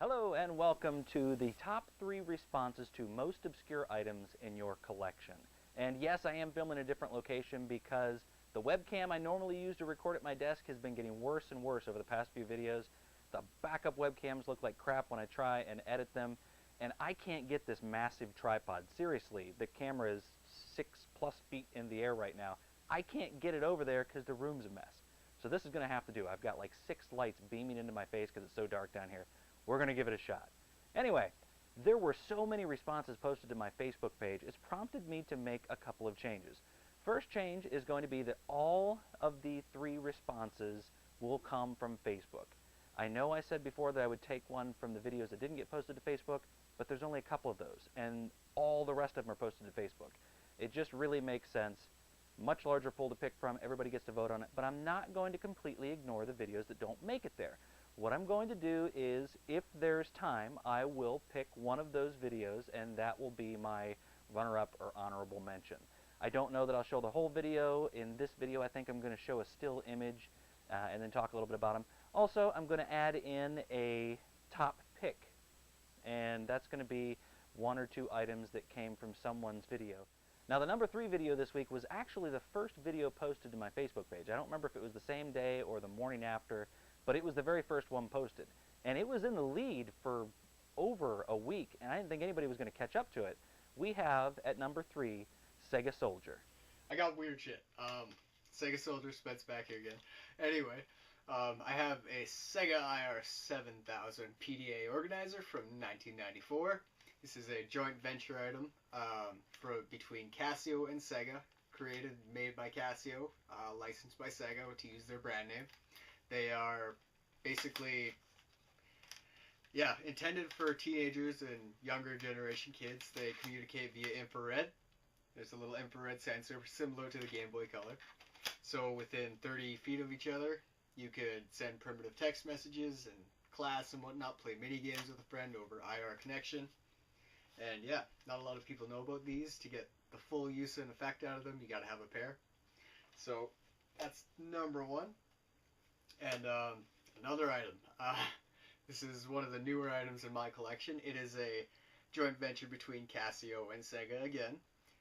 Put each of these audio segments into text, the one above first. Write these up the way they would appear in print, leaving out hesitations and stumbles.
Hello and welcome to the top 3 responses to most obscure items in your collection. And yes, I am filming in a different location because the webcam I normally use to record at my desk has been getting worse and worse over the past few videos. The backup webcams look like crap when I try and edit them, and I can't get this massive tripod. Seriously, the camera is 6+ feet in the air right now. I can't get it over there because the room's a mess. So this is going to have to do. I've got like 6 lights beaming into my face because it's so dark down here. We're going to give it a shot. Anyway, there were so many responses posted to my Facebook page, it's prompted me to make a couple of changes. First change is going to be that all of the 3 responses will come from Facebook. I know I said before that I would take one from the videos that didn't get posted to Facebook, but there's only a couple of those, and all the rest of them are posted to Facebook. It just really makes sense. Much larger pool to pick from, everybody gets to vote on it, but I'm not going to completely ignore the videos that don't make it there. What I'm going to do is, if there's time, I will pick one of those videos, and that will be my runner-up or honorable mention. I don't know that I'll show the whole video. In this video, I think I'm going to show a still image and then talk a little bit about them. Also, I'm going to add in a top pick, and that's going to be 1 or 2 items that came from someone's video. Now, the number 3 video this week was actually the first video posted to my Facebook page. I don't remember if it was the same day or the morning after, but it was the very first one posted. And it was in the lead for over a week, and I didn't think anybody was going to catch up to it. We have, at number 3, Sega Soldier. I got weird shit. Sega Soldier, Spence back here again. Anyway, I have a Sega IR7000 PDA organizer from 1994. This is a joint venture item between Casio and Sega, made by Casio, licensed by Sega to use their brand name. They are basically, intended for teenagers and younger generation kids. They communicate via infrared. There's a little infrared sensor similar to the Game Boy Color. So within 30 feet of each other, you could send primitive text messages and class and whatnot, play mini games with a friend over IR connection. And yeah, not a lot of people know about these. To get the full use and effect out of them, you gotta have a pair. So that's number 1. And another item. This is one of the newer items in my collection. It is a joint venture between Casio and Sega again.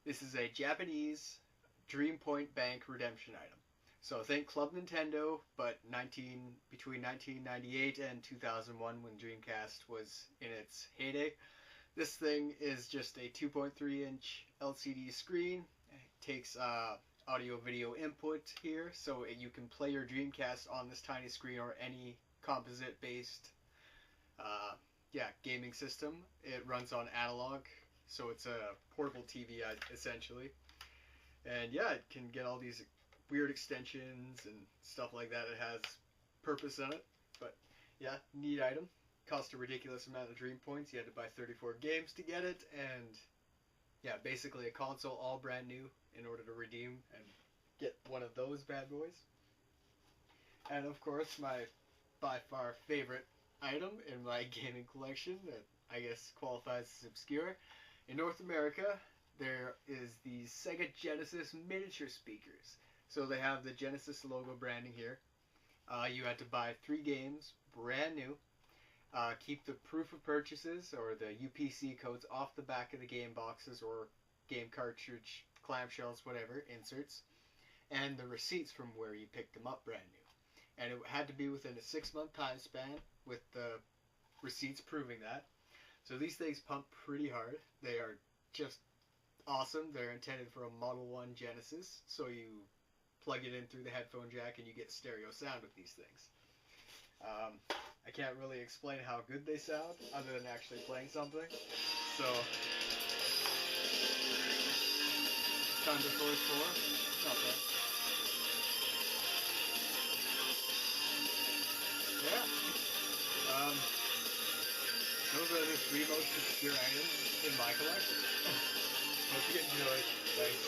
This is a Japanese Dream Point Bank redemption item. So think Club Nintendo, but between 1998 and 2001, when Dreamcast was in its heyday. This thing is just a 2.3-inch LCD screen. It takes audio-video input here, so you can play your Dreamcast on this tiny screen or any composite-based gaming system. It runs on analog, so it's a portable TV essentially. And yeah, it can get all these weird extensions and stuff like that. It has purpose in it, but yeah, neat item. Cost a ridiculous amount of Dream Points. You had to buy 34 games to get it, and yeah, basically a console all brand new in order to redeem and get one of those bad boys. And of course, my by far favorite item in my gaming collection that I guess qualifies as obscure. In North America, there is the Sega Genesis miniature speakers. So they have the Genesis logo branding here. You had to buy 3 games, brand new. Keep the proof of purchases or the UPC codes off the back of the game boxes or game cartridge, clamshells, whatever, inserts, and the receipts from where you picked them up brand new. And it had to be within a 6-month time span with the receipts proving that. So these things pump pretty hard. They are just awesome. They're intended for a Model 1 Genesis, so you plug it in through the headphone jack and you get stereo sound with these things. I can't really explain how good they sound other than actually playing something. So, Thunder Force 4, not bad. Yeah. Those are the 3 most obscure items in my collection. Hope you enjoyed. Thanks.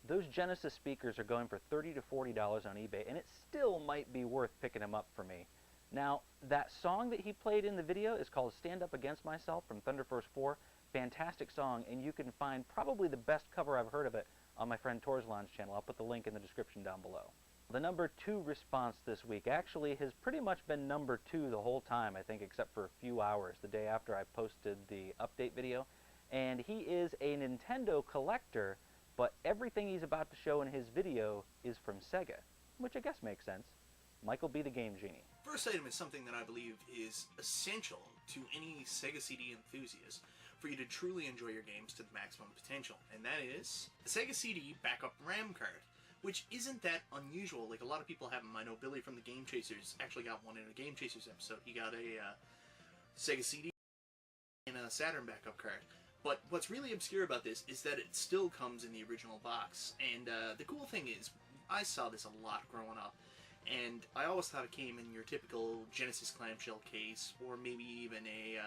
Those Genesis speakers are going for $30 to $40 on eBay, and it still might be worth picking them up for me. Now, that song that he played in the video is called Stand Up Against Myself from Thunder Force 4. Fantastic song, and you can find probably the best cover I've heard of it on my friend Tozelan's channel. I'll put the link in the description down below. The number 2 response this week actually has pretty much been number 2 the whole time, I think, except for a few hours, the day after I posted the update video. And he is a Nintendo collector, but everything he's about to show in his video is from Sega, which I guess makes sense. Michael B. the Game Genie. First item is something that I believe is essential to any Sega CD enthusiast for you to truly enjoy your games to the maximum potential, and that is the Sega CD backup RAM card, which isn't that unusual. Like, a lot of people have them. I know Billy from the Game Chasers actually got one in a Game Chasers episode. He got a Sega CD and a Saturn backup card. But what's really obscure about this is that it still comes in the original box. And the cool thing is, I saw this a lot growing up, and I always thought it came in your typical Genesis clamshell case, or maybe even a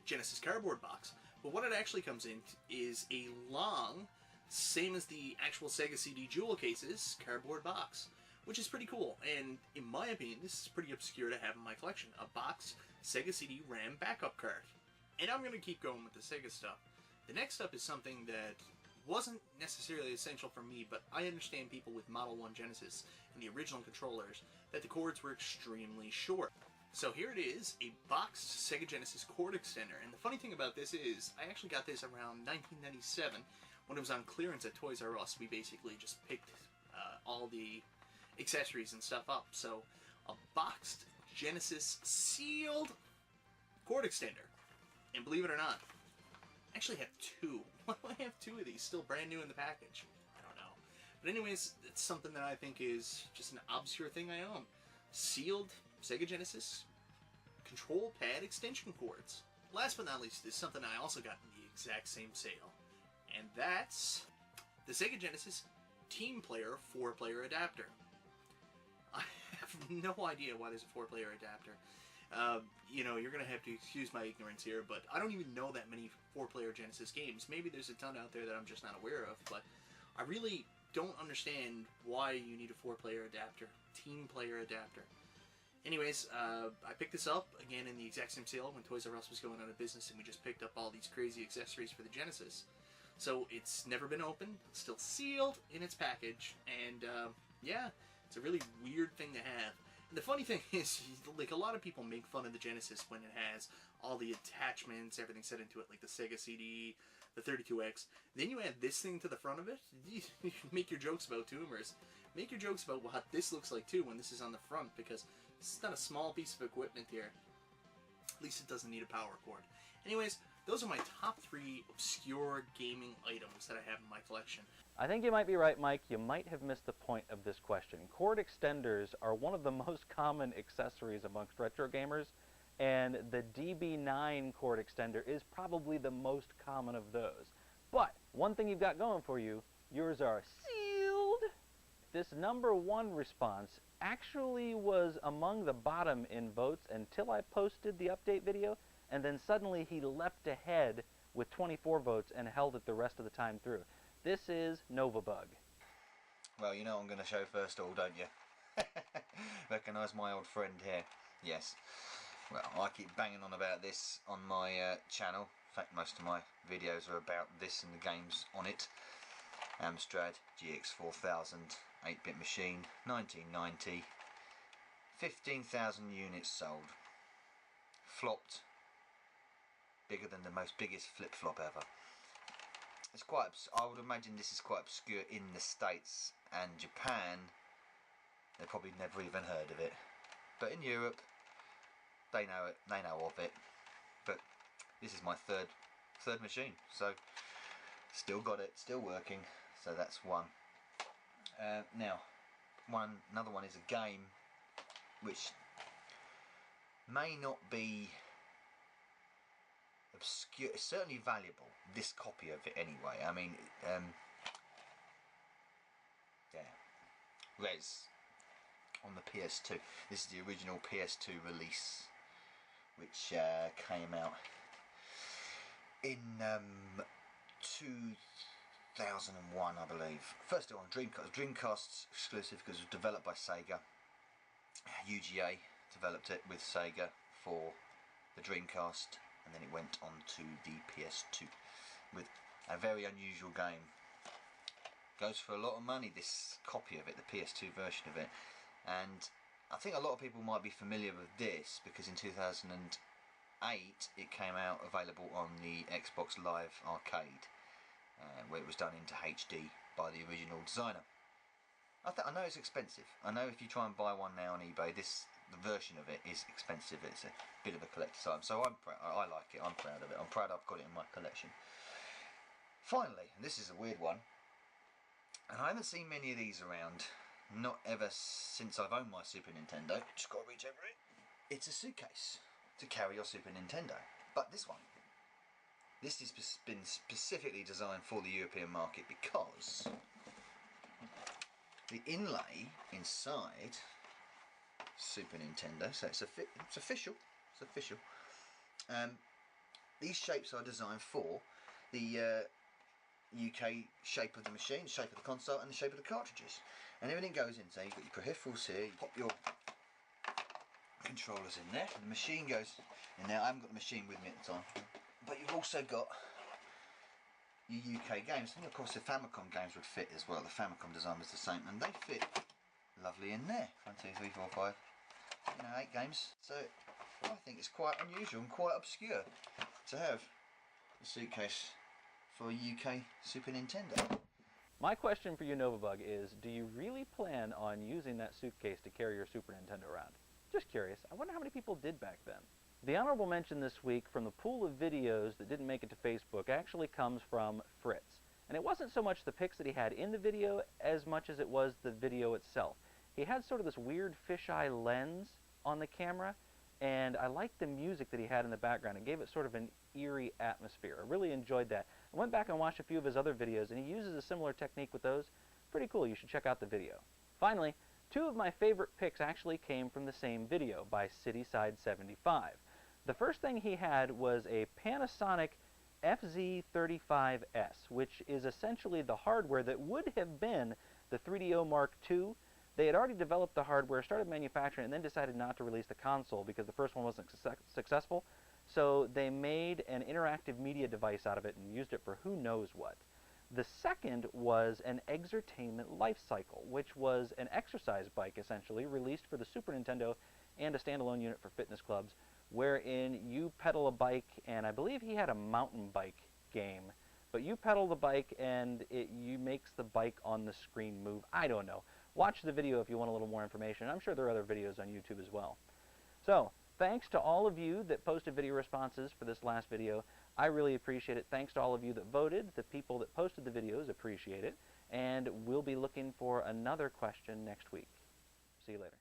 Genesis cardboard box. But what it actually comes in is a long, same as the actual Sega CD jewel cases, cardboard box, which is pretty cool. And in my opinion, this is pretty obscure to have in my collection. A boxed Sega CD RAM backup card. And I'm going to keep going with the Sega stuff. The next up is something that wasn't necessarily essential for me, but I understand people with Model 1 Genesis and the original controllers, that the cords were extremely short. So here it is, a boxed Sega Genesis cord extender. And the funny thing about this is, I actually got this around 1997, when it was on clearance at Toys R Us. We basically just picked all the accessories and stuff up. So, a boxed Genesis sealed cord extender. And believe it or not, I actually have 2. Why do I have 2 of these still brand new in the package? I don't know. But anyways, it's something that I think is just an obscure thing I own. Sealed Sega Genesis control pad extension cords. Last but not least is something I also got in the exact same sale. And that's the Sega Genesis Team Player 4-player adapter. I have no idea why there's a 4-player adapter. You know, you're going to have to excuse my ignorance here, but I don't even know that many 4-player Genesis games. Maybe there's a ton out there that I'm just not aware of, but I really don't understand why you need a 4-player adapter, team player adapter. Anyways, I picked this up, again, in the exact same sale when Toys R Us was going out of business, and we just picked up all these crazy accessories for the Genesis. So it's never been opened, it's still sealed in its package, and yeah, it's a really weird thing to have. And the funny thing is, like, a lot of people make fun of the Genesis when it has all the attachments, everything set into it, like the Sega CD, the 32X. Then you add this thing to the front of it, you make your jokes about tumors. Make your jokes about what this looks like too when this is on the front, because this is not a small piece of equipment here. At least it doesn't need a power cord. Anyways, those are my top 3 obscure gaming items that I have in my collection. I think you might be right, Mike. You might have missed the point of this question. Cord extenders are one of the most common accessories amongst retro gamers, and the DB9 cord extender is probably the most common of those. But one thing you've got going for you, yours are sealed. This number 1 response actually was among the bottom in votes until I posted the update video, and then suddenly he leapt ahead with 24 votes and held it the rest of the time through. This is Nova Bug. Well, you know what I'm going to show first of all, don't you? Recognise my old friend here. Yes. Well, I keep banging on about this on my channel. In fact, most of my videos are about this and the games on it. Amstrad GX4000 8-bit machine, 1990. 15,000 units sold. Flopped. Bigger than the most biggest flip-flop ever. It's quite, I would imagine this is quite obscure in the States and Japan. They probably never even heard of it. But in Europe, they know it, they know of it. But this is my third machine, so still got it, still working. So that's one. Now, another one is a game which may not be obscure. It's certainly valuable. This copy of it, anyway. I mean, yeah, Res on the PS2. This is the original PS2 release, which came out in 2001, I believe. First of all, on Dreamcast. Dreamcast exclusive because it was developed by Sega. UGA developed it with Sega for the Dreamcast, and then it went on to the PS2 with a very unusual game. Goes for a lot of money, this copy of it, the PS2 version of it. And I think a lot of people might be familiar with this because in 2008 it came out available on the Xbox Live Arcade, where it was done into HD by the original designer. I know it's expensive. I know if you try and buy one now on eBay, the version of it is expensive. It's a bit of a collector's item. So I like it. I'm proud of it. I'm proud I've got it in my collection. Finally, and this is a weird one, and I haven't seen many of these around, not ever since I've owned my Super Nintendo. Just got to reach over it. It's a suitcase to carry your Super Nintendo. But this one, this has been specifically designed for the European market because the inlay inside Super Nintendo, so it's official. It's official. These shapes are designed for the UK shape of the machine, shape of the console, and the shape of the cartridges. And everything goes in. So you've got your peripherals here. You pop your controllers in there. And the machine goes in there. I haven't got the machine with me at the time, but you've also got your UK games, and of course the Famicom games would fit as well. The Famicom design was the same, and they fit lovely in there. 1, 2, 3, 4, 5, 8 games. So I think it's quite unusual and quite obscure to have a suitcase for a UK Super Nintendo. My question for you, Novabug, is do you really plan on using that suitcase to carry your Super Nintendo around? Just curious. I wonder how many people did back then. The honorable mention this week from the pool of videos that didn't make it to Facebook actually comes from Fritz. And it wasn't so much the pics that he had in the video as much as it was the video itself. He had sort of this weird fisheye lens on the camera, and I liked the music that he had in the background. It gave it sort of an eerie atmosphere. I really enjoyed that. I went back and watched a few of his other videos, and he uses a similar technique with those. Pretty cool. You should check out the video. Finally, two of my favorite picks actually came from the same video by Cityside75. The first thing he had was a Panasonic FZ35S, which is essentially the hardware that would have been the 3DO Mark II. They had already developed the hardware, started manufacturing, and then decided not to release the console because the first one wasn't successful. So they made an interactive media device out of it and used it for who knows what. The second was an Exertainment Life Cycle, which was an exercise bike, essentially, released for the Super Nintendo and a standalone unit for fitness clubs, wherein you pedal a bike, and I believe he had a mountain bike game, but you pedal the bike and it makes the bike on the screen move. I don't know. Watch the video if you want a little more information. I'm sure there are other videos on YouTube as well. So, thanks to all of you that posted video responses for this last video. I really appreciate it. Thanks to all of you that voted. The people that posted the videos appreciate it. And we'll be looking for another question next week. See you later.